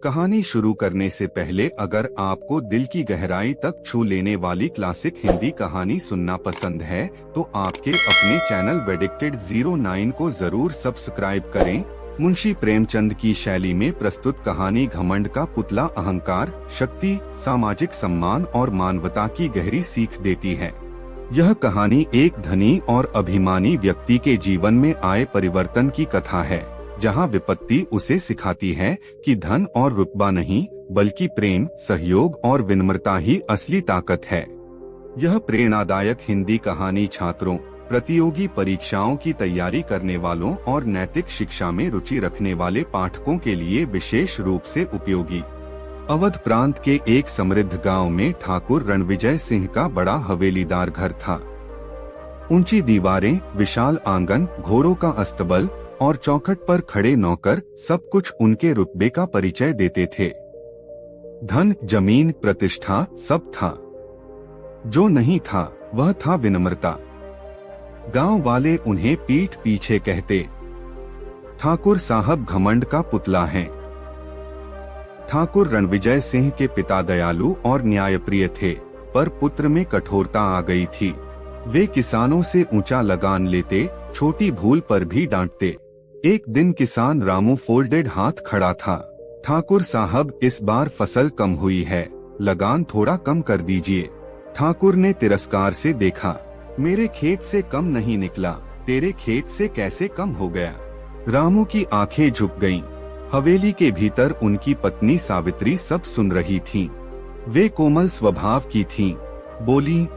कहानी शुरू करने से पहले अगर आपको दिल की गहराई तक छू लेने वाली क्लासिक हिंदी कहानी सुनना पसंद है तो आपके अपने चैनल वेडिक्टेड 09 को जरूर सब्सक्राइब करें। मुंशी प्रेमचंद की शैली में प्रस्तुत कहानी घमंड का पुतला अहंकार, शक्ति, सामाजिक सम्मान और मानवता की गहरी सीख देती है। यह कहानी एक धनी और अभिमानी व्यक्ति के जीवन में आए परिवर्तन की कथा है, जहां विपत्ति उसे सिखाती है कि धन और रुतबा नहीं बल्कि प्रेम, सहयोग और विनम्रता ही असली ताकत है। यह प्रेरणादायक हिंदी कहानी छात्रों, प्रतियोगी परीक्षाओं की तैयारी करने वालों और नैतिक शिक्षा में रुचि रखने वाले पाठकों के लिए विशेष रूप से उपयोगी। अवध प्रांत के एक समृद्ध गांव में ठाकुर रणविजय सिंह का बड़ा हवेलीदार घर था। ऊंची दीवारें, विशाल आंगन, घोड़ों का अस्तबल और चौखट पर खड़े नौकर सब कुछ उनके रुतबे का परिचय देते थे। धन, जमीन, प्रतिष्ठा सब था। जो नहीं था वह था विनम्रता। गांव वाले उन्हें पीठ पीछे कहते, ठाकुर साहब घमंड का पुतला हैं। ठाकुर रणविजय सिंह के पिता दयालु और न्यायप्रिय थे, पर पुत्र में कठोरता आ गई थी। वे किसानों से ऊंचा लगान लेते, छोटी भूल पर भी डांटते। एक दिन किसान रामू फोल्डेड हाथ खड़ा था। ठाकुर साहब, इस बार फसल कम हुई है, लगान थोड़ा कम कर दीजिए। ठाकुर ने तिरस्कार से देखा। मेरे खेत से कम नहीं निकला, तेरे खेत से कैसे कम हो गया? रामू की आंखें झुक गईं। हवेली के भीतर उनकी पत्नी सावित्री सब सुन रही थीं। वे कोमल स्वभाव की थीं। बोली,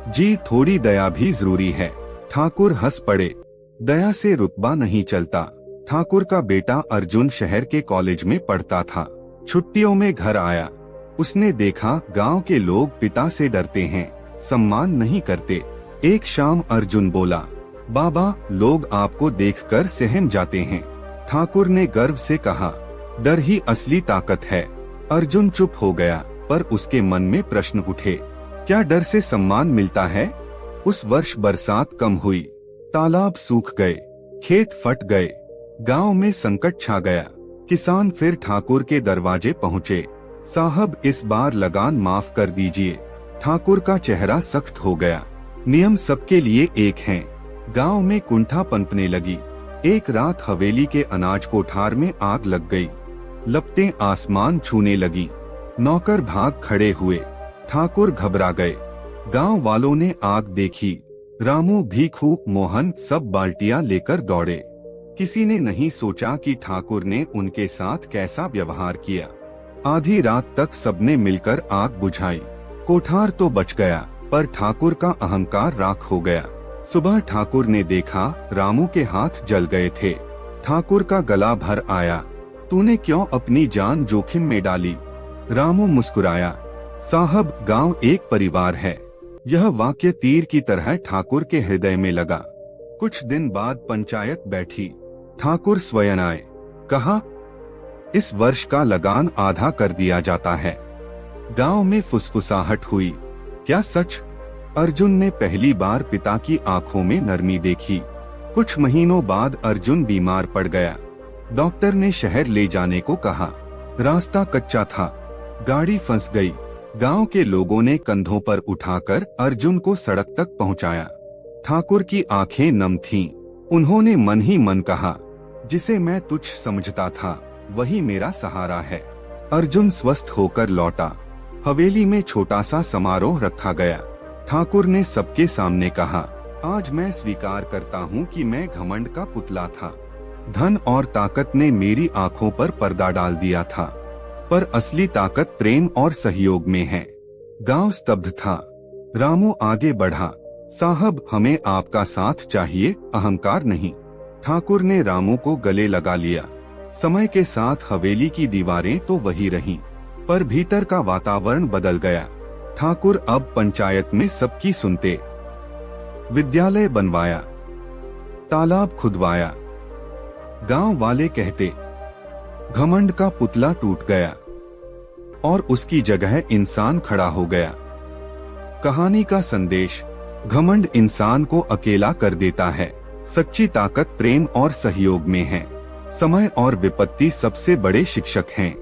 जी थोड़ी दया भी जरूरी है। ठाकुर हंस पड़े। दया से रुतबा नहीं चलता। ठाकुर का बेटा अर्जुन शहर के कॉलेज में पढ़ता था। छुट्टियों में घर आया। उसने देखा गांव के लोग पिता से डरते हैं, सम्मान नहीं करते। एक शाम अर्जुन बोला, बाबा लोग आपको देखकर सहम जाते हैं। ठाकुर ने गर्व से कहा, डर ही असली ताकत है। अर्जुन चुप हो गया, पर उसके मन में प्रश्न उठे, क्या डर से सम्मान मिलता है? उस वर्ष बरसात कम हुई, तालाब सूख गए, खेत फट गए, गांव में संकट छा गया। किसान फिर ठाकुर के दरवाजे पहुँचे। साहब इस बार लगान माफ कर दीजिए। ठाकुर का चेहरा सख्त हो गया। नियम सबके लिए एक हैं। गांव में कुंठा पनपने लगी। एक रात हवेली के अनाज कोठार में आग लग गई। लपटें आसमान छूने लगी। नौकर भाग खड़े हुए। ठाकुर घबरा गए। गांव वालों ने आग देखी। रामू, भीखू, मोहन सब बाल्टियां लेकर दौड़े। किसी ने नहीं सोचा कि ठाकुर ने उनके साथ कैसा व्यवहार किया। आधी रात तक सबने मिलकर आग बुझाई। कोठार तो बच गया, पर ठाकुर का अहंकार राख हो गया। सुबह ठाकुर ने देखा रामू के हाथ जल गए थे। ठाकुर का गला भर आया। तूने क्यों अपनी जान जोखिम में डाली? रामू मुस्कुराया, साहब गांव एक परिवार है। यह वाक्य तीर की तरह ठाकुर के हृदय में लगा। कुछ दिन बाद पंचायत बैठी। ठाकुर स्वयं आए। कहा, इस वर्ष का लगान आधा कर दिया जाता है। गांव में फुसफुसाहट हुई। क्या सच? अर्जुन ने पहली बार पिता की आंखों में नरमी देखी। कुछ महीनों बाद अर्जुन बीमार पड़ गया। डॉक्टर ने शहर ले जाने को कहा। रास्ता कच्चा था, गाड़ी फंस गई। गांव के लोगों ने कंधों पर उठाकर अर्जुन को सड़क तक पहुंचाया। ठाकुर की आंखें नम थीं। उन्होंने मन ही मन कहा, जिसे मैं तुच्छ समझता था वही मेरा सहारा है। अर्जुन स्वस्थ होकर लौटा। हवेली में छोटा सा समारोह रखा गया। ठाकुर ने सबके सामने कहा, आज मैं स्वीकार करता हूँ कि मैं घमंड का पुतला था। धन और ताकत ने मेरी आंखों पर पर्दा डाल दिया था, पर असली ताकत प्रेम और सहयोग में है। गांव स्तब्ध था। रामू आगे बढ़ा, साहब हमें आपका साथ चाहिए, अहंकार नहीं। ठाकुर ने रामू को गले लगा लिया। समय के साथ हवेली की दीवारें तो वही रहीं, पर भीतर का वातावरण बदल गया। ठाकुर अब पंचायत में सबकी सुनते। विद्यालय बनवाया, तालाब खुदवाया। गांव वाले कहते, घमंड का पुतला टूट गया और उसकी जगह इंसान खड़ा हो गया। कहानी का संदेश, घमंड इंसान को अकेला कर देता है, सच्ची ताकत प्रेम और सहयोग में है। समय और विपत्ति सबसे बड़े शिक्षक हैं।